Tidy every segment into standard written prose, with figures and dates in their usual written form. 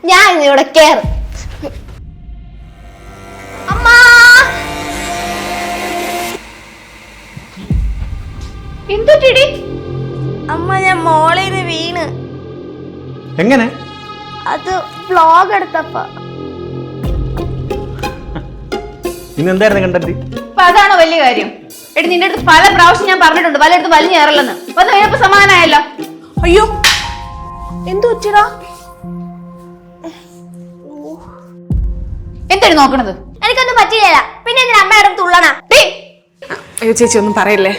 ഞാൻ ഇവിടെ കേറും. അമ്മാ എന്തുട്ടിടി? അമ്മ ഞാൻ മോളിന്ന് വീണ്. എങ്ങനെ? അത് വ്ലോഗ് എടുത്തപ്പോ. ഇന്നെന്തായിരുന്നു കണ്ടെത്തി? അപ്പൊ അതാണോ വലിയ കാര്യം? എടി നിന്റെ അടുത്ത് പല പ്രാവശ്യം ഞാൻ പറഞ്ഞിട്ടുണ്ട് പലയിടത്ത് വലിഞ്ഞു കയറല്ലെന്ന്. വന്ന് കഴിഞ്ഞപ്പോ സമാധാനമായല്ലോ. അയ്യോ എന്തു പറ്റിയടാ? എന്താണ് നോക്കണത്? എനിക്കൊന്നും പറ്റിയില്ല. പിന്നെ എന്തിനാ അമ്മയുടെ തുള്ളണ? അയ്യോ ചേച്ചി ഒന്നും പറയല്ലേ.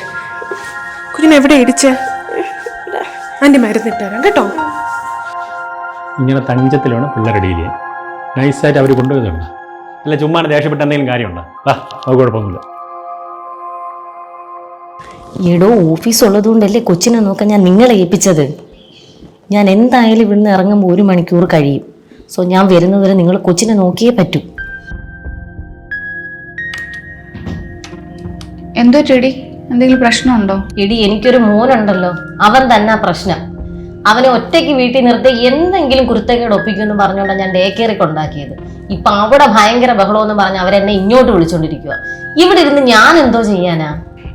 കുഞ്ഞിനെ എവിടെ ഇടിച്ച്? ആന്റി മരുന്നിട്ട് തരാം കേട്ടോ. ഇങ്ങനെ തഞ്ചത്തിലാണ് പിള്ളേരെ ഡീൽ ചെയ്യാൻ. നൈസായിട്ട് അവർ കൊണ്ടുപോകുന്നുണ്ട്. അല്ല ചുമ്മാ ദേഷ്യപ്പെട്ട എന്തെങ്കിലും കാര്യമുണ്ടോ? അത് കുഴപ്പമൊന്നുമില്ല. എടോ ഓഫീസ് ഉള്ളതുകൊണ്ടല്ലേ കൊച്ചിനെ നോക്കാൻ ഞാൻ നിങ്ങളെ ഏൽപ്പിച്ചത്. ഞാൻ എന്തായാലും ഇവിടുന്ന് ഇറങ്ങുമ്പോൾ 1 മണിക്കൂർ കഴിയും. സോ ഞാൻ വരുന്നത് വരെ നിങ്ങൾ കൊച്ചിനെ നോക്കിയേ പറ്റൂ. എന്തോ ചെടി, എന്തെങ്കിലും പ്രശ്നമുണ്ടോ? എടി എനിക്കൊരു മോനുണ്ടല്ലോ, അവൻ തന്നെ പ്രശ്നം. അവനെ ഒറ്റയ്ക്ക് വീട്ടിൽ നിർത്തി എന്തെങ്കിലും കുരുത്തക്കേട് ഒപ്പിക്കുമെന്ന് പറഞ്ഞുകൊണ്ടാണ് ഞാൻ ഡേ കെയറിൽ കൊണ്ടാക്കിയത്. ഇപ്പൊ അവിടെ ഭയങ്കര ബഹളമെന്ന് പറഞ്ഞ് അവരെന്നെ ഇങ്ങോട്ട് വിളിച്ചോണ്ടിരിക്കുക. ഇവിടെ ഇരുന്ന് ഞാൻ എന്തോ ചെയ്യാനാ?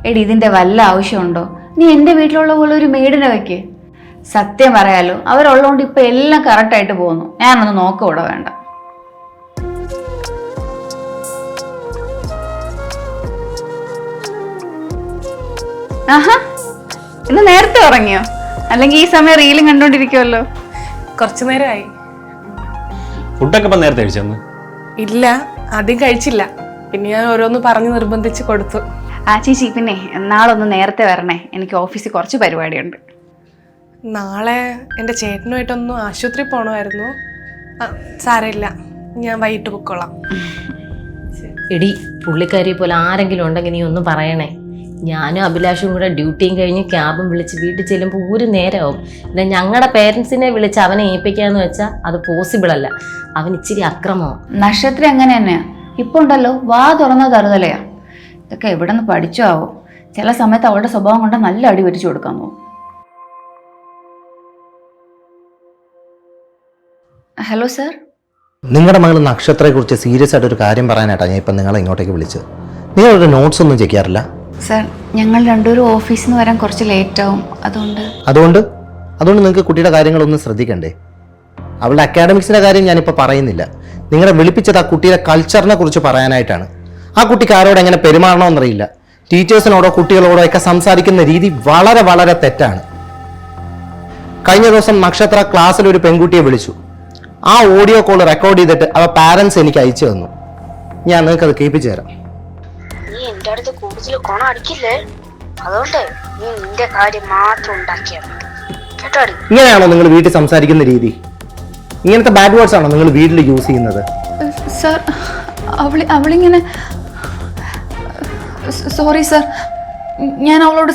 എടി ഇതിന്റെ വല്ല ആവശ്യമുണ്ടോ? നീ എന്റെ വീട്ടിലുള്ള പോലെ ഒരു മെയ്ഡിനെ വെക്ക്. സത്യം പറയാലോ, അവരുള്ളതുകൊണ്ട് ഇപ്പൊ എല്ലാം കറക്റ്റായിട്ട് പോകുന്നു. ഞാനൊന്ന് നോക്കൂടെ വേണ്ട. ആഹാ, ഇന്ന് നേരത്തെ ഉറങ്ങിയോ? അല്ലെങ്കിൽ ഈ സമയം റീലും കണ്ടോണ്ടിരിക്കുമല്ലോ. കുറച്ചു നേരമായി. ഫുഡൊക്കെ ഇപ്പം നേരത്തെ കഴിച്ചെന്ന്? ഇല്ല, ആദ്യം കഴിച്ചില്ല. പിന്നെ ഞാൻ ഓരോന്ന് പറഞ്ഞ് നിർബന്ധിച്ച് കൊടുത്തു. ആ ചേച്ചി, പിന്നെ നാളെ ഒന്ന് നേരത്തെ വരണേ. എനിക്ക് ഓഫീസിൽ കുറച്ച് പരിപാടിയുണ്ട്. നാളെ എൻ്റെ ചേട്ടനുമായിട്ടൊന്ന് ആശുപത്രി പോകണമായിരുന്നു. സാരമില്ല, ഞാൻ വൈകിട്ട് പൊക്കോളാം. എടി പുള്ളിക്കാരിയെ പോലെ ആരെങ്കിലും ഉണ്ടെങ്കിൽ നീ ഒന്ന് പറയണേ. ഞാനും അഭിലാഷും കൂടെ ഡ്യൂട്ടിയും കഴിഞ്ഞ് ക്യാബും വിളിച്ച് വീട്ടിൽ ചെല്ലുമ്പോൾ 1 നേരമാവും. പിന്നെ ഞങ്ങളുടെ പേരൻസിനെ വിളിച്ച് അവനെ ഏൽപ്പിക്കാന്ന് വെച്ചാൽ അത് പോസിബിൾ അല്ല. അവൻ ഇച്ചിരി അക്രമമാണ്. നക്ഷത്രം അങ്ങനെ തന്നെയാ. ഇപ്പൊ ഉണ്ടല്ലോ, വാ തുറന്ന തറുതലയാ. ഇതൊക്കെ എവിടെ നിന്ന് പഠിച്ചോ ആവോ? ചില സമയത്ത് അവളുടെ സ്വഭാവം കൊണ്ട് നല്ല അടി വരിച്ചു കൊടുക്കാൻ പോകും. Hello sir. നിങ്ങളുടെ മകൾ നക്ഷത്രയെക്കുറിച്ച് സീരിയസ് ആയിട്ട് ഒരു കാര്യം പറയാനായിട്ടാണ് ഞാൻ ഇപ്പം നിങ്ങളെ ഇങ്ങോട്ടേക്ക് വിളിച്ചത്. നിങ്ങളൊരു നോട്ട്സ് ഒന്നും ചെക്ക് ചെയ്യാറില്ല? സർ, ഞങ്ങൾ രണ്ടുപേരും ഓഫീസിൽ നിന്ന് വരാൻ കുറച്ച് ലേറ്റ് ആവും. അതുകൊണ്ട് നിങ്ങൾക്ക് കുട്ടിയുടെ കാര്യങ്ങളൊന്നും ശ്രദ്ധിക്കണ്ടേ? അവളുടെ അക്കാഡമിക്സിൻ്റെ കാര്യം ഞാനിപ്പോൾ പറയുന്നില്ല. നിങ്ങളെ വിളിപ്പിച്ചത് ആ കുട്ടിയുടെ കൾച്ചറിനെ കുറിച്ച് പറയാനായിട്ടാണ്. ആ കുട്ടിക്ക് ആരോട് എങ്ങനെ പെരുമാറണമെന്നറിയില്ല. ടീച്ചേഴ്സിനോടോ കുട്ടികളോടോ ഒക്കെ സംസാരിക്കുന്ന രീതി വളരെ വളരെ തെറ്റാണ്. കഴിഞ്ഞ ദിവസം നക്ഷത്ര ക്ലാസ്സിൽ ഒരു പെൺകുട്ടിയെ വിളിച്ചു. ആ ഓഡിയോ കോൾ റെക്കോർഡ് ചെയ്തിട്ട് അവ പാരൻസ് എനിക്ക് അയച്ചു തന്നു. ഞാൻ നിങ്ങൾക്ക് അത് കേൾപ്പിച്ചു തരാം. നീ എന്റെ അടുത്ത് കൂടുതൽ കൊണ അടിക്കില്ലേ? അതുകൊണ്ട് നീ നിന്റെ കാര്യം മാത്രം ഉണ്ടാക്കിയാ കേട്ടോടി. ഇങ്ങനെയാണോ നിങ്ങൾ വീട്ടിൽ സംസാരിക്കുന്ന രീതി? ഇങ്ങനത്തെ ബാഡ് വേർഡ്സ് ആണോ നിങ്ങൾ വീട്ടിൽ യൂസ് ചെയ്യുന്നത്? സർ, അവളിങ്ങനെ. സോറി സർ, ഞാൻ അവളോട്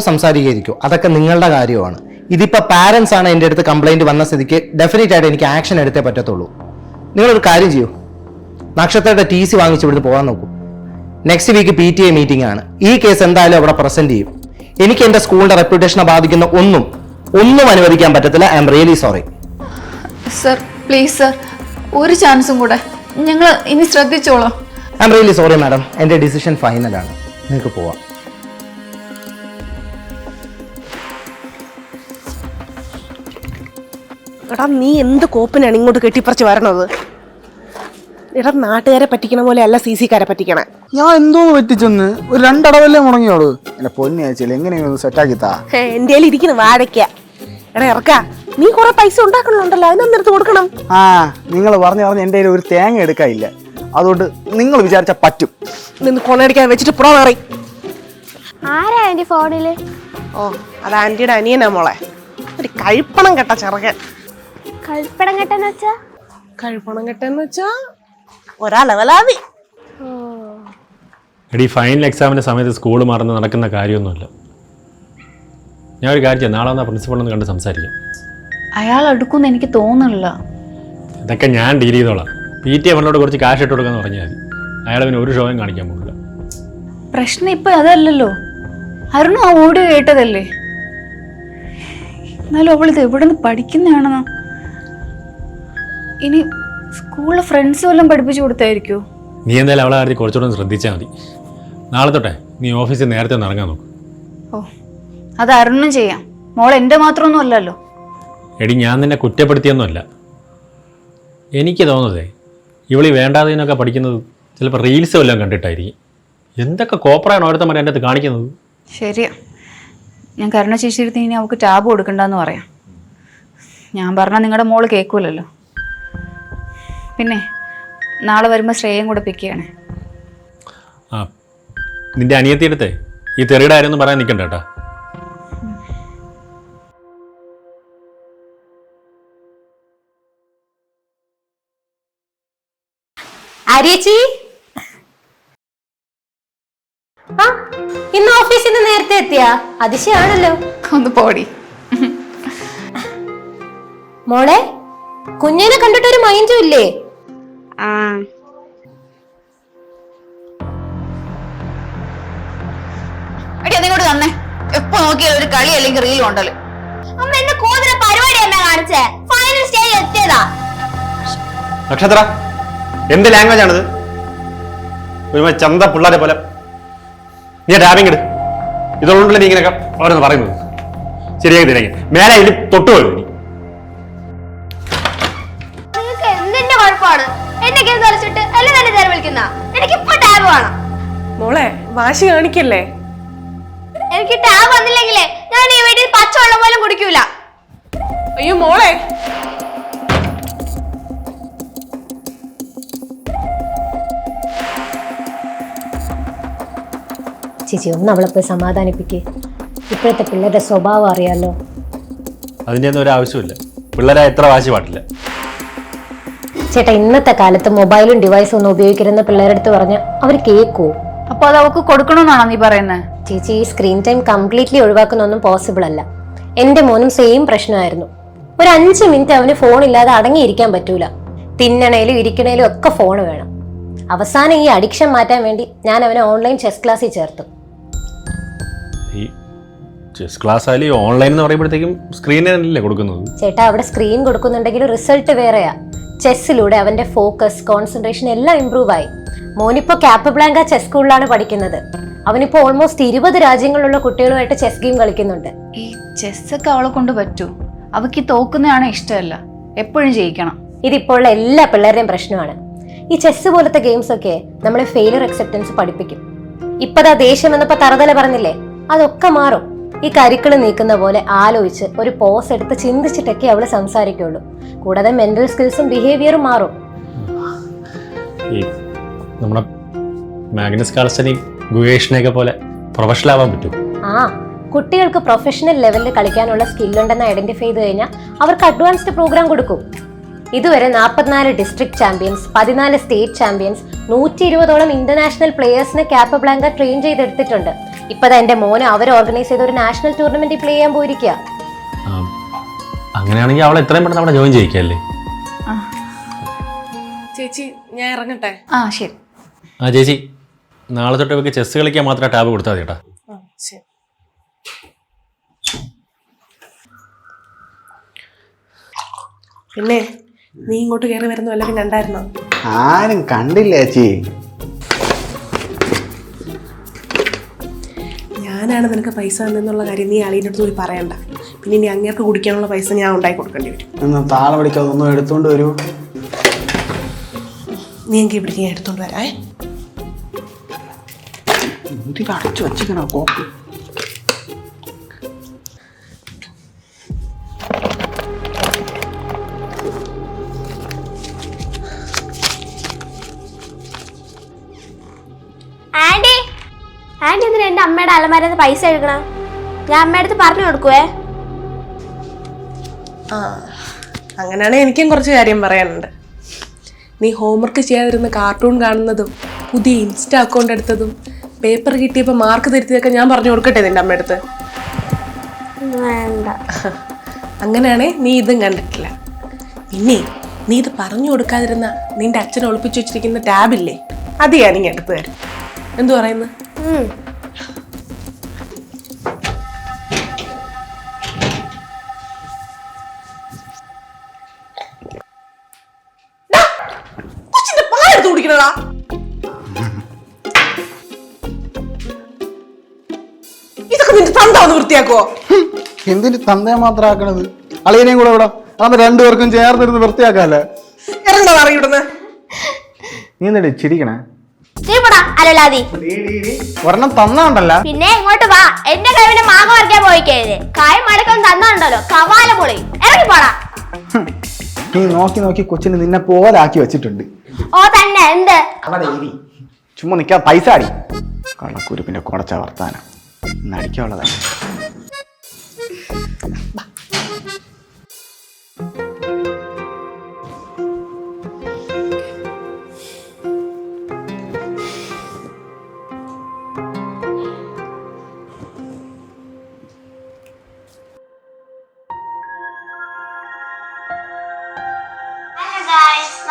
സംസാരിക്കോ അതൊക്കെ നിങ്ങളുടെ കാര്യമാണ്. ഇതിപ്പോ പാരന്റ്സ് ആണ് എൻ്റെ അടുത്ത് കംപ്ലൈന്റ് വന്ന സ്ഥിതിക്ക് ഡെഫിനറ്റ് ആയിട്ട് എനിക്ക് ആക്ഷൻ എടുത്തേ പറ്റത്തുള്ളൂ. നിങ്ങളൊരു കാര്യം ചെയ്യൂ, നക്ഷത്രയുടെ TC വാങ്ങിച്ച് ഇവിടുന്ന് പോകാൻ നോക്കൂ. നെക്സ്റ്റ് വീക്ക് PTA മീറ്റിംഗ് ആണ്. ഈ കേസ് എന്തായാലും അവിടെ പ്രസന്റ് ചെയ്യും. എനിക്ക് എൻ്റെ സ്കൂളിന്റെ റെപ്യൂട്ടേഷനെ ബാധിക്കുന്ന ഒന്നും അനുവദിക്കാൻ പറ്റത്തില്ല. I am really sorry. Sir, please sir, ഒരു ചാൻസും കൂടെ. ഞങ്ങൾ ഇനി ശ്രദ്ധിച്ചോളാം. I am really sorry madam. എൻ്റെ ഡിസിഷൻ ഫൈനലാണ്. നിങ്ങൾക്ക് പോവാം. എടാ, നീ എന്ത് കോപ്പിനാണ് ഇങ്ങോട്ട് കെട്ടിപ്പറിച്ച് വരണത്? എടാ, നാട്ടുകാരെ പറ്റിക്കണ പോലെ അല്ല CC കാരെ പറ്റിക്കണേ. ഞാൻ എന്തോന്ന് പറ്റിച്ചെന്ന്? ഒരു 2 അടവല്ലേ മുടങ്ങിയോളൂ. എന്നെ പൊന്നി അയച്ചില്ല, എങ്ങനെയൊന്ന് സെറ്റാക്കി താ. എൻ്റെ കയ്യിൽ ഇരിക്കുന്നു വാഴയ്ക്ക. എടാ ഇറക്കാ, നീ കുറെ പൈസ ഉണ്ടാക്കണുണ്ടല്ലോ, അതിനൊന്നും എടുത്ത് കൊടുക്കണം. നിങ്ങൾ പറഞ്ഞ് എൻ്റെ കയ്യിൽ ഒരു തേങ്ങ എടുക്കാനില്ല. അതുകൊണ്ട് നിങ്ങൾ വിചാരിച്ചാൽ പറ്റും. നിന്ന് കൊണയടിക്കാൻ വെച്ചിട്ട് പുറം മാറി. ആരാ എന്റെ ഫോണില്? ഓ, അത് ആന്റിയുടെ അനിയനാ മോളെ. ഒരു കഴിപ്പണം കെട്ട ചെറുകൻ. കൽപ്പടം കെട്ടെന്ന് വെച്ചാ? കഴിപ്പണം കെട്ടെന്ന് വെച്ചാ ഒരാളവലാതി. എടി, ഫൈനൽ എക്സാമിൻ്റെ സമയത്ത് സ്കൂൾ മറന്ന് നടക്കുന്ന കാര്യമൊന്നുമില്ല. ഞാൻ ഒരു കാര്യം ചെയ്യാം, നാളെ വന്നാൽ പ്രിൻസിപ്പളൊന്ന് കണ്ട് സംസാരിക്കാം. അയാൾ എടുക്കുമെന്ന് എനിക്ക് തോന്നുന്നില്ല. ഇതൊക്കെ ഞാൻ ഡീൽ ചെയ്തോളാം. PTA അവനോട് കുറച്ച് ക്യാഷ് ഇട്ട് കൊടുക്കാന്ന് പറഞ്ഞാൽ മതി. അയാൾ പിന്നെ ഒരു ഷോയും കാണിക്കാൻ പോകില്ല. പ്രശ്നം ഇപ്പൊ അതല്ലല്ലോ. അരുണ ആ ഓഡിയോ കേട്ടതല്ലേ? എന്നാലും അവളിത് എവിടെ നിന്ന് പഠിക്കുന്നതാണെന്നോ? ഇനി സ്കൂളിലെ ഫ്രണ്ട്സ് വല്ലതും പഠിപ്പിച്ചു കൊടുത്തായിരിക്കോ? നീ എന്തായാലും അവളെ കാര്യത്തിൽ കുറച്ചുകൂടെ ഒന്ന് ശ്രദ്ധിച്ചാൽ മതി. നാളെ തൊട്ടേ നീ ഓഫീസിൽ നേരത്തെ ഒന്ന് ഇറങ്ങാൻ നോക്കും. ഓ, അത് അരുണും ചെയ്യാം. മോൾ എൻ്റെ മാത്രമൊന്നും അല്ലല്ലോ. എടി, ഞാൻ നിന്നെ കുറ്റപ്പെടുത്തിയൊന്നുമല്ല. എനിക്ക് തോന്നുന്നതേ ഇവളി വേണ്ടാതതിനൊക്കെ പഠിക്കുന്നത് ചിലപ്പോൾ റീൽസ് വല്ലതും കണ്ടിട്ടായിരിക്കും. എന്തൊക്കെ കോപ്പറാണ് ഓരോരുത്തന്മാർ എൻ്റെ അടുത്ത് കാണിക്കുന്നത്. ശരിയാ, ഞാൻ കരുണ ചേച്ചിയെടുത്ത് ഇനി അവൾക്ക് ടാബ് കൊടുക്കണ്ടെന്ന് പറയാം. ഞാൻ പറഞ്ഞാൽ നിങ്ങളുടെ മോള് കേൾക്കൂലല്ലോ. പിന്നെ നാളെ വരുമ്പോൾ ശ്രേയം കൂടെ പിക്ക് ചെയ്യണേ. ആ, നിൻ്റെ അനിയത്തിയെടുത്തേ ഈ തെറിയുടെ കാര്യമൊന്നും പറയാൻ നിൽക്കണ്ട കേട്ടോ. ആര്യേച്ചി, ആ ഇന്ന് ഓഫീസിൽ നിന്ന് നേരത്തെ എത്തിയാ? അതിശയാണല്ലോ. ഒന്ന് പോടി. മോളെ, കുഞ്ഞിനെ കണ്ടിട്ടൊരു മൈൻഡും ഇല്ലേ? എടി അതിങ്ങോട്ട് തന്നെ. എപ്പോ നോക്കിയാലും ഒരു കളി അല്ലെങ്കിൽ റീൽ ഉണ്ടല്ലോ. അമ്മ എന്റെ കൂതിര പരിപാടി എന്നാ കാണിച്ചേ? ഫൈനൽ സ്റ്റേജ് എത്തിയതാ. നക്ഷത്ര, എന്ത് ലാംഗ്വേജ് ആണിത്? ഒരു ചന്ത പിള്ളേരെ പോലെ നീ ടാബിങ് ഇട്. ഇതുകൊണ്ടല്ലേ നീ ഇങ്ങനെയൊക്കെ ഓരോന്ന് പറയുന്നത്. ശരിയാക്കി തരേക്ക് മേലെ ഇതിൽ തൊട്ടുപോയി. നിങ്ങൾക്ക് എന്തിന്റെ കുഴപ്പമാണ്? എന്നെ കേസ് കളിച്ചിട്ട് എല്ലാം തന്നെ നേരെ വിളിക്കുന്ന. എനിക്ക് ഇപ്പൊ ടാബ് വേണം. മോളെ, വാശി കാണിക്കല്ലേ? എനിക്ക് ടാബ് വന്നില്ലെങ്കിലേ ഞാൻ ഈ വീട്ടിൽ പച്ചവെള്ളം പോലും കുടിക്കൂല. അയ്യോ മോളെ, ചേച്ചി ഒന്ന് അവളെ പോയി സമാധാനിപ്പിക്കേ. ഇപ്പോഴത്തെ പിള്ളേരുടെ സ്വഭാവം അറിയാലോ. അതിൻ്റെ ഒന്നും ഒരു ആവശ്യമില്ല. പിള്ളേരെ എത്ര വാശി പാടില്ല. ചേട്ടാ, ഇന്നത്തെ കാലത്ത് മൊബൈലും ഡിവൈസും ഒന്നും ഉപയോഗിക്കരുന്ന പിള്ളേരുടെ അടുത്ത് പറഞ്ഞ അവർ കേൾക്കൂ. അപ്പൊ അത് അവൾക്ക് കൊടുക്കണമെന്നാണോ നീ പറയുന്നത്? ചേച്ചി, ഈ സ്ക്രീൻ ടൈം കംപ്ലീറ്റ്ലി ഒഴിവാക്കുന്നൊന്നും പോസിബിൾ അല്ല. എന്റെ മോനും സെയിം പ്രശ്നമായിരുന്നു. ഒരു 5 മിനിറ്റ് അവന് ഫോൺ ഇല്ലാതെ അടങ്ങിയിരിക്കാൻ പറ്റൂല. തിന്നണേലും ഇരിക്കണേലും ഒക്കെ ഫോൺ വേണം. അവസാനം ഈ അഡിക്ഷൻ മാറ്റാൻ വേണ്ടി ഞാൻ അവനെ ഓൺലൈൻ ചെസ് ക്ലാസ്സിൽ ചേർത്തു. ഈ ചെസ് ക്ലാസ് ആയാലും ഓൺലൈൻ എന്ന് പറയുമ്പോഴത്തേക്കും സ്ക്രീനല്ലേ കൊടുക്കുന്നത്? ചേട്ടാ, അവിടെ സ്ക്രീൻ കൊടുക്കുന്നുണ്ടെങ്കിലും റിസൾട്ട് വേറെയാ. ചെസ്സിലൂടെ അവന്റെ ഫോക്കസ്, കോൺസെൻട്രേഷൻ എല്ലാം ഇംപ്രൂവ് ആയി. മോനിപ്പോ കാപ്പബ്ലാങ്ക ചെസ് സ്കൂളിലാണ് പഠിക്കുന്നത്. അവനിപ്പോ ഓൾമോസ്റ്റ് 20 രാജ്യങ്ങളിലുള്ള കുട്ടികളുമായിട്ട് ചെസ് ഗെയിം കളിക്കുന്നുണ്ട്. ഈ ചെസ്സൊക്കെ അവളെ കൊണ്ട് പറ്റൂ? അവക്ക് തോക്കുന്നതാണ് ഇഷ്ടമല്ല, എപ്പോഴും ജയിക്കണം. ഇതിപ്പോൾ ഉള്ള എല്ലാ പിള്ളേരുടെയും പ്രശ്നമാണ്. ഈ ചെസ് പോലത്തെ ഗെയിംസ് ഒക്കെ നമ്മളെ ഫെയിലിയർ അക്സെപ്റ്റൻസ് പഠിപ്പിക്കും. ഇപ്പതാ ദേഷ്യം എന്നപ്പോ തറുതല പറഞ്ഞില്ലേ, അതൊക്കെ മാറും. ഈ കരിക്കള് നീക്കുന്ന പോലെ ആലോചിച്ച് ഒരു പോസ് എടുത്ത് ചിന്തിച്ചിട്ടൊക്കെ അവള് സംസാരിക്കുള്ളൂ. കൂടാതെ മെന്റൽ സ്കിൽസും ബിഹേവിയറും മാറും. ഈ നമ്മുടെ മാഗ്നസ് കാൾസനെയും ഗുഹേഷിനെയൊക്കെ പോലെ പ്രൊഫഷണൽ ആവാൻ പറ്റും. ആ, കുട്ടികൾക്ക് പ്രൊഫഷണൽ ലെവലിൽ കളിക്കാനുള്ള സ്കില്ലുണ്ടെന്ന് ഐഡന്റിഫൈ ചെയ്ത് കഴിഞ്ഞാൽ അവർക്ക് അഡ്വാൻസ്ഡ് പ്രോഗ്രാം കൊടുക്കും. ഇതുവരെ 44 ഡിസ്ട്രിക്ട് ചാമ്പ്യൻസ്, 14 സ്റ്റേറ്റ് ചാമ്പ്യൻസ്, 120ഓളം ഇന്റർനാഷണൽ പ്ലേയേഴ്സിനെ കാപ്പബ്ലാങ്ക ട്രെയിൻ ചെയ്തെടുത്തിട്ടുണ്ട്. ഇപ്പതാ എന്റെ മോനെ അവർ ഓർഗനൈസ് ചെയ്ത ഒരു നാഷണൽ ടൂർണമെന്റിൽ പ്ലേ ചെയ്യാൻ പോയിരിക്കുക. അങ്ങനെയാണെങ്കിൽ അവളെ എത്രയും പെട്ടെന്ന് അവിടെ ജോയിൻ ചെയ്യിക്കല്ലേ? ചേച്ചി ഞാൻ ഇറങ്ങട്ടെ. ആ ശരി. ആ ചേച്ചി, നാളെ തൊട്ട് ഇവർക്ക് ചെസ് കളിക്കാൻ മാത്രമേ ടാബ് കൊടുത്താൽ മതി കേട്ടാ. ശരി. പിന്നെ നീ ഇങ്ങോട്ട് കയറി വരുന്ന വല്ലതും കണ്ടായിരുന്നോ? ആരും കണ്ടില്ല ചേച്ചി. ഞാനാണ് നിനക്ക് പൈസ തന്നെന്നുള്ള കാര്യം നീ അളിയുടെ അടുത്ത് പോയി പറയണ്ട. പിന്നെ ഇനി അങ്ങേർക്ക് കുടിക്കാനുള്ള പൈസ ഞാൻ ഉണ്ടാക്കി കൊടുക്കേണ്ടി വരും. ഒന്ന് താളെ പിടിക്കാതെ ഒന്നും എടുത്തോണ്ട് വരൂ. നീ എനിക്ക് ഇവിടെ ഞാൻ എടുത്തോണ്ട് വരാ. എന്തിനാ അടച്ചു വച്ചിക്കണോ കോപ്പി? ആന്റി, ആന്റി എന്തിനാ എന്റെ അമ്മയുടെ അലമാരന്ന് പൈസ എടുക്കണം? ഞാൻ അമ്മയുടെ അടുത്ത് പറഞ്ഞു കൊടുക്കുവേ. ആ, അങ്ങനെയാണെങ്കിൽ എനിക്കും കുറച്ച് കാര്യം പറയാനുണ്ട്. നീ ഹോംവർക്ക് ചെയ്യാതിരുന്ന് കാർട്ടൂൺ കാണുന്നതും പുതിയ ഇൻസ്റ്റ അക്കൗണ്ട് എടുത്തതും പേപ്പർ കിട്ടിയപ്പോൾ മാർക്ക് തിരുത്തിയതൊക്കെ ഞാൻ പറഞ്ഞു കൊടുക്കട്ടെ നിന്റെ അമ്മ അടുത്ത്? വേണ്ട. അങ്ങനെയാണെങ്കിൽ നീ ഇതും കണ്ടിട്ടില്ല. പിന്നെ നീ ഇത് പറഞ്ഞു കൊടുക്കാതിരുന്ന നിന്റെ അച്ഛൻ ഒളിപ്പിച്ചു വെച്ചിരിക്കുന്ന ടാബില്ലേ, അത് ഞാനിങ്ങ് എടുത്തു തരും. എന്തു പറയുന്നു? ഒന്ന് വൃത്തിയാക്കുവോ? എന്തിന് തന്തയെ മാത്രം ആക്കണത്? അളിയനെയും കൂടെ ഇവിടെ അതാകുമ്പോ രണ്ടുപേർക്കും ചേർന്നിരുന്ന് വൃത്തിയാക്കാല്ലേ. ഇറങ്ങണോ അറിയ ഇവിടുന്ന്? നീ എന്നിട്ട് ചിരിക്കണേ? അലലാതി ഒരെണ്ണം തന്നാണ്ടല്ല. പിന്നെ ഇങ്ങോട്ട് വാ. എന്റെ കഴിവിന് മാങ്ങ പറിക്കാൻ പോയിക്കരുത്. കായം മടക്കം തന്നുണ്ടല്ലോ കവാല പൊളി. ഇറങ്ങി പോടാ. നീ നോക്കി നോക്കി കൊച്ചിന് നിന്നെ പോലെ ആക്കി വെച്ചിട്ടുണ്ട്. ഓ തന്നെ എന്ത് ചുമ്മാ നിക്കാ പൈസ അടി. കള്ളക്കുരുപ്പിന്റെ കുടച്ച വർത്താനം നടിക്കാനുള്ളതാണ്.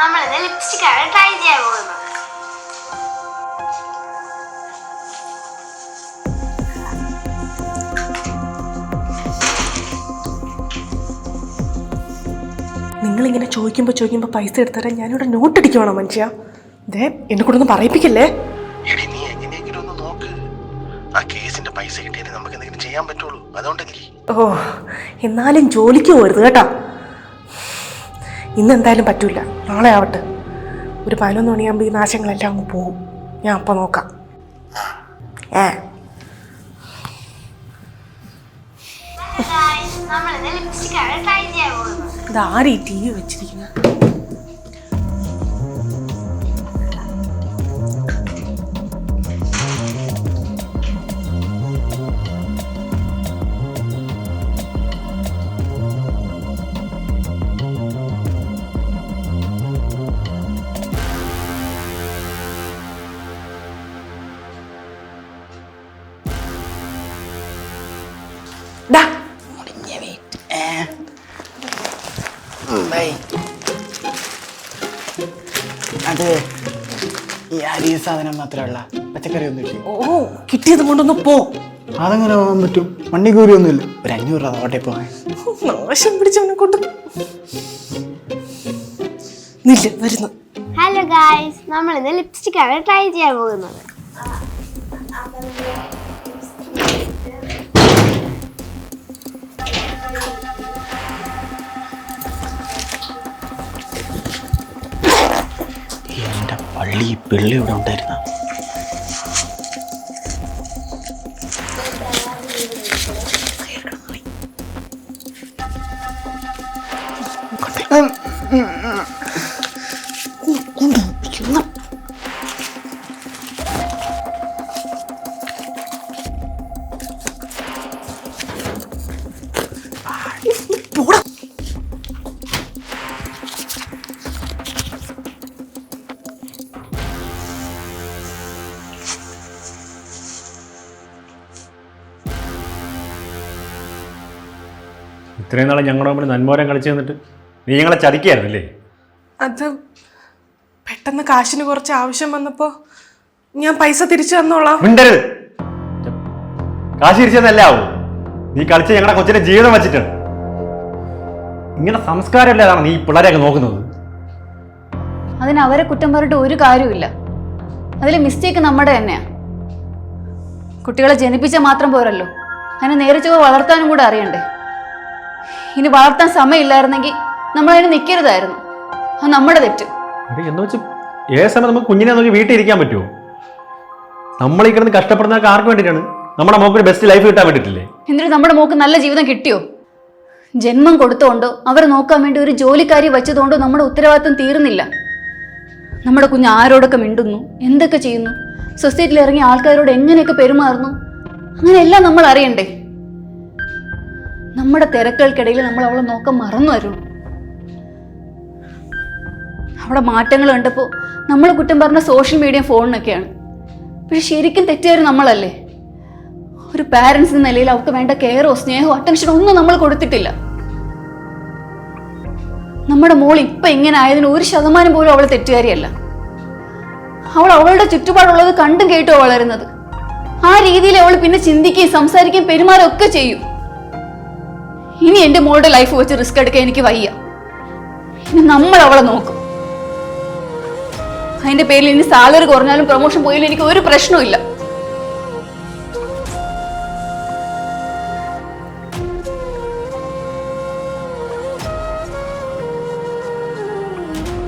നമ്മളിത് ലിപ്സ്റ്റിക് ആണ് ട്രൈ ചെയ്യാൻ പോകുന്നത്. നിങ്ങളിങ്ങനെ ചോദിക്കുമ്പോ പൈസ എടുത്തരാൻ ഞാനിവിടെ നോട്ട് അടിക്കുവാണോ മനുഷ്യ? ഇതേ എന്നെ കൂടെ ഒന്നും പറയിപ്പിക്കല്ലേ. എടി നീ എങ്ങനെയെങ്കിലും ഒന്ന് നോക്ക്. ആ കേസിന്റെ പൈസ കിട്ടിയാലേ നമുക്ക് എന്തെങ്കിലും ചെയ്യാൻ പറ്റുള്ളൂ. അതുകൊണ്ടല്ലേ. ഓ എന്നാലും ജോലിക്ക് പോരുത് കേട്ടോ. ഇന്നെന്തായാലും പറ്റൂല, നാളെ ആവട്ടെ. ഒരു 11 മണിയാകുമ്പോൾ ഈ നാശങ്ങളെല്ലാം അങ്ങ് പോകും. ഞാൻ അപ്പം നോക്കാം. നമ്മളിത് ലിപ്സ്റ്റിക് ആണ് ട്രൈ ചെയ്യാൻ പോകുന്നത്. ഇതാരീ TV വെച്ചിരിക്കുന്നത്? അതെ, ഈ അരി സാധനം മാത്രമല്ല, പച്ചക്കറി ഒന്നുമില്ല. ഓ കിട്ടിയത് കൊണ്ടൊന്ന് പോ. അതെങ്ങനെ പോകാൻ പറ്റും? വണ്ടി കൂലി ഒന്നുമില്ല. ഒരു 500 രൂപ ഓട്ടെ പോകാൻ. നാശം പിടിച്ചവനെ കൊണ്ട് നില്ല വരുന്നു. ഹലോ ഗായ്സ്, നമ്മളിത് ലിപ്സ്റ്റിക് ആണ് ട്രൈ ചെയ്യാൻ പോകുന്നത്. എന്റെ പള്ളി പിള്ളി ഇവിടെ ഉണ്ടായിരുന്ന. ഇത്രയും നാളെ ഞങ്ങളുടെ മുമ്പിൽ നന്മോരം കളിച്ചു തന്നിട്ട് നീ ഞങ്ങളെ ചതിക്കായിരുന്നല്ലേ? അത് പെട്ടെന്ന് കാശിന് കുറച്ച് ആവശ്യം വന്നപ്പോ ഞാൻ പൈസ തിരിച്ചു തന്നോളാം. മിണ്ടരുത്. കാശ് തിരിച്ചെന്നല്ല ആവൂ. നീ കളിച്ച് ഞങ്ങളുടെ കൊച്ചിന്റെ ജീവിതം വെച്ചിട്ടാണ്. ഇങ്ങനെ സംസ്കാരമില്ലാതാണ് നീ പിള്ളേരെയൊക്കെ നോക്കുന്നത്. അതിന് അവരെ കുറ്റം പറഞ്ഞിട്ട് ഒരു കാര്യമില്ല. അതിൽ മിസ്റ്റേക്ക് നമ്മുടെ തന്നെയാണ്. കുട്ടികളെ ജനിപ്പിച്ചാൽ മാത്രം പോരല്ലോ, അതിനെ നേരെ ചൊവ്വ വളർത്താനും കൂടെ അറിയണ്ടേ. ഇനി വളർത്താൻ സമയമില്ലായിരുന്നെങ്കിൽ നമ്മളതിന് നിൽക്കരുതായിരുന്നു. അത് നമ്മുടെ തെറ്റ്. എന്ന് വെച്ച് ഏത് സമയം നമുക്ക് കുഞ്ഞിനെ നോക്കി വീട്ടിൽ ഇരിക്കാൻ പറ്റുമോ? നമ്മൾ ഈ കിടന്ന് കഷ്ടപ്പെടുന്നതൊക്കെ ആർക്ക് വേണ്ടിയിട്ടാണ്? നമ്മുടെ മോക്കൊരു ബെസ്റ്റ് ലൈഫ് കിട്ടാൻ വേണ്ടിയിട്ടില്ലേ? എന്നിട്ട് നമ്മുടെ മോക്ക് നല്ല ജീവിതം കിട്ടിയോ? ജന്മം കൊടുത്തുകൊണ്ടോ അവരെ നോക്കാൻ വേണ്ടി ഒരു ജോലിക്കാരി വെച്ചതുകൊണ്ടോ നമ്മുടെ ഉത്തരവാദിത്വം തീർന്നില്ല. നമ്മുടെ കുഞ്ഞ് ആരോടൊക്കെ മിണ്ടുന്നു, എന്തൊക്കെ ചെയ്യുന്നു, സൊസൈറ്റിയിൽ ഇറങ്ങിയ ആൾക്കാരോട് എങ്ങനെയൊക്കെ പെരുമാറുന്നു, അങ്ങനെയെല്ലാം നമ്മൾ അറിയണ്ടേ. നമ്മുടെ തിരക്കുകൾക്കിടയിൽ നമ്മൾ അവളെ നോക്കാൻ മറന്നു വരുന്നു. അവിടെ മാറ്റങ്ങൾ കണ്ടപ്പോൾ നമ്മൾ കുറ്റം പറഞ്ഞ സോഷ്യൽ മീഡിയ ഫോണിനൊക്കെയാണ്. പക്ഷെ ശരിക്കും തെറ്റുകാർ നമ്മളല്ലേ. ഒരു പാരൻസ് എന്ന നിലയിൽ അവൾക്ക് വേണ്ട കെയറോ സ്നേഹമോ അറ്റൻഷനോ ഒന്നും നമ്മൾ കൊടുത്തിട്ടില്ല. നമ്മുടെ മോൾ ഇപ്പൊ ഇങ്ങനെ ആയതിന് 1% പോലും അവൾ തെറ്റുകാരിയല്ല. അവൾ അവളുടെ ചുറ്റുപാടുള്ളത് കണ്ടും കേട്ടോ വളരുന്നത്. ആ രീതിയിൽ അവൾ പിന്നെ ചിന്തിക്കുകയും സംസാരിക്കുകയും പെരുമാറുകയും ഒക്കെ ചെയ്യും. ഇനി എന്റെ മോളുടെ ലൈഫ് വെച്ച് റിസ്ക് എടുക്കാൻ എനിക്ക് വയ്യ. ഇനി നമ്മൾ അവളെ നോക്കും. അതിന്റെ പേരിൽ ഇനി സാലറി കുറഞ്ഞാലും പ്രൊമോഷൻ പോയാലും എനിക്ക് ഒരു പ്രശ്നവും ഇല്ല.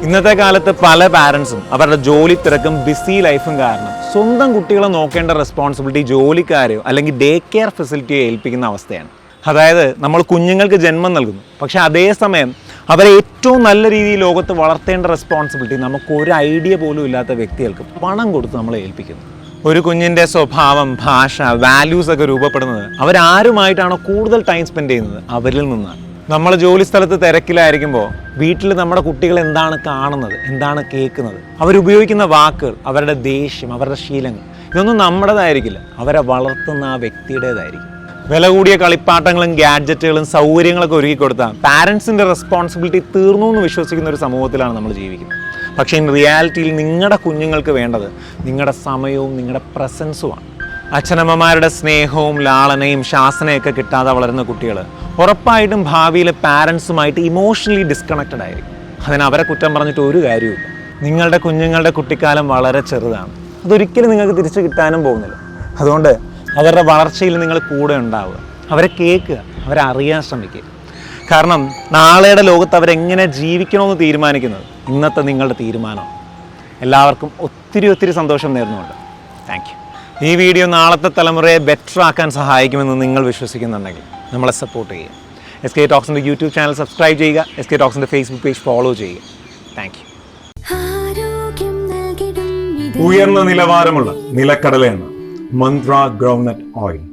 ഇന്നത്തെ കാലത്ത് പല പാരൻസും അവരുടെ ജോലി തിരക്കും ബിസി ലൈഫും കാരണം സ്വന്തം കുട്ടികളെ നോക്കേണ്ട റെസ്പോൺസിബിലിറ്റി ജോലിക്കാരെയോ അല്ലെങ്കിൽ ഡേ കെയർ ഫെസിലിറ്റിയോ ഏൽപ്പിക്കുന്ന അവസ്ഥയാണ്. അതായത് നമ്മൾ കുഞ്ഞുങ്ങൾക്ക് ജന്മം നൽകുന്നു, പക്ഷെ അതേസമയം അവരെ ഏറ്റവും നല്ല രീതിയിൽ ലോകത്ത് വളർത്തേണ്ട റെസ്പോൺസിബിലിറ്റി നമുക്ക് ഒരു ഐഡിയ പോലും ഇല്ലാത്ത വ്യക്തികൾക്ക് പണം കൊടുത്ത് നമ്മളെ ഏൽപ്പിക്കുന്നു. ഒരു കുഞ്ഞിൻ്റെ സ്വഭാവം, ഭാഷ, വാല്യൂസ് ഒക്കെ രൂപപ്പെടുന്നത് അവരാരുമായിട്ടാണോ കൂടുതൽ ടൈം സ്പെൻഡ് ചെയ്യുന്നത് അവരിൽ നിന്നാണ്. നമ്മൾ ജോലി സ്ഥലത്ത് തിരക്കിലായിരിക്കുമ്പോൾ വീട്ടിൽ നമ്മുടെ കുട്ടികൾ എന്താണ് കാണുന്നത്, എന്താണ് കേൾക്കുന്നത്, അവരുപയോഗിക്കുന്ന വാക്കുകൾ, അവരുടെ ദേഷ്യം, അവരുടെ ശീലങ്ങൾ, ഇതൊന്നും നമ്മുടേതായിരിക്കില്ല, അവരെ വളർത്തുന്ന ആ വ്യക്തിയുടേതായിരിക്കും. വില കൂടിയ കളിപ്പാട്ടങ്ങളും ഗാഡ്ജറ്റുകളും സൗകര്യങ്ങളൊക്കെ ഒരുക്കി കൊടുത്താൽ പാരൻസിൻ്റെ റെസ്പോൺസിബിലിറ്റി തീർന്നു എന്ന് വിശ്വസിക്കുന്ന ഒരു സമൂഹത്തിലാണ് നമ്മൾ ജീവിക്കുന്നത്. പക്ഷേ ഇൻ റിയാലിറ്റിയിൽ നിങ്ങളുടെ കുഞ്ഞുങ്ങൾക്ക് വേണ്ടത് നിങ്ങളുടെ സമയവും നിങ്ങളുടെ പ്രസൻസുമാണ്. അച്ഛനമ്മമാരുടെ സ്നേഹവും ലാളനയും ശാസനയൊക്കെ കിട്ടാതെ വളരുന്ന കുട്ടികൾ ഉറപ്പായിട്ടും ഭാവിയിൽ പാരൻസുമായിട്ട് ഇമോഷണലി ഡിസ്കണക്റ്റഡ് ആയിരിക്കും. അതിന് അവരെ കുറ്റം പറഞ്ഞിട്ട് ഒരു കാര്യവുമില്ല. നിങ്ങളുടെ കുഞ്ഞുങ്ങളുടെ കുട്ടിക്കാലം വളരെ ചെറുതാണ്, അതൊരിക്കലും നിങ്ങൾക്ക് തിരിച്ചു കിട്ടാനും പോകുന്നില്ല. അതുകൊണ്ട് അവരുടെ വളർച്ചയിൽ നിങ്ങൾ കൂടെ ഉണ്ടാവുക, അവരെ കേൾക്കുക, അവരെ അറിയാൻ ശ്രമിക്കുക. കാരണം നാളെയുടെ ലോകത്ത് അവരെങ്ങനെ ജീവിക്കണമെന്ന് തീരുമാനിക്കുന്നത് ഇന്നത്തെ നിങ്ങളുടെ തീരുമാനമാണ്. എല്ലാവർക്കും ഒത്തിരി സന്തോഷം നേർന്നുകൊണ്ട് താങ്ക് യു. ഈ വീഡിയോ നാളത്തെ തലമുറയെ ബെറ്റർ ആക്കാൻ സഹായിക്കുമെന്ന് നിങ്ങൾ വിശ്വസിക്കുന്നുണ്ടെങ്കിൽ നമ്മളെ സപ്പോർട്ട് ചെയ്യുക. SK ടോക്സിൻ്റെ യൂട്യൂബ് ചാനൽ സബ്സ്ക്രൈബ് ചെയ്യുക, SK ടോക്സിൻ്റെ ഫേസ്ബുക്ക് പേജ് ഫോളോ ചെയ്യുക. Thank you. ഉയർന്ന നിലവാരമുള്ള നിലക്കടല എണ്ണ മന്ത്ര ഗ്രൗണ്ട്നട്ട് ഓയിൽ,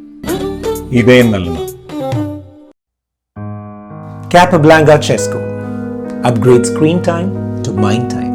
ഇതേ നൽകുന്ന Capablanca Chess Score. Upgrade screen time to mind time.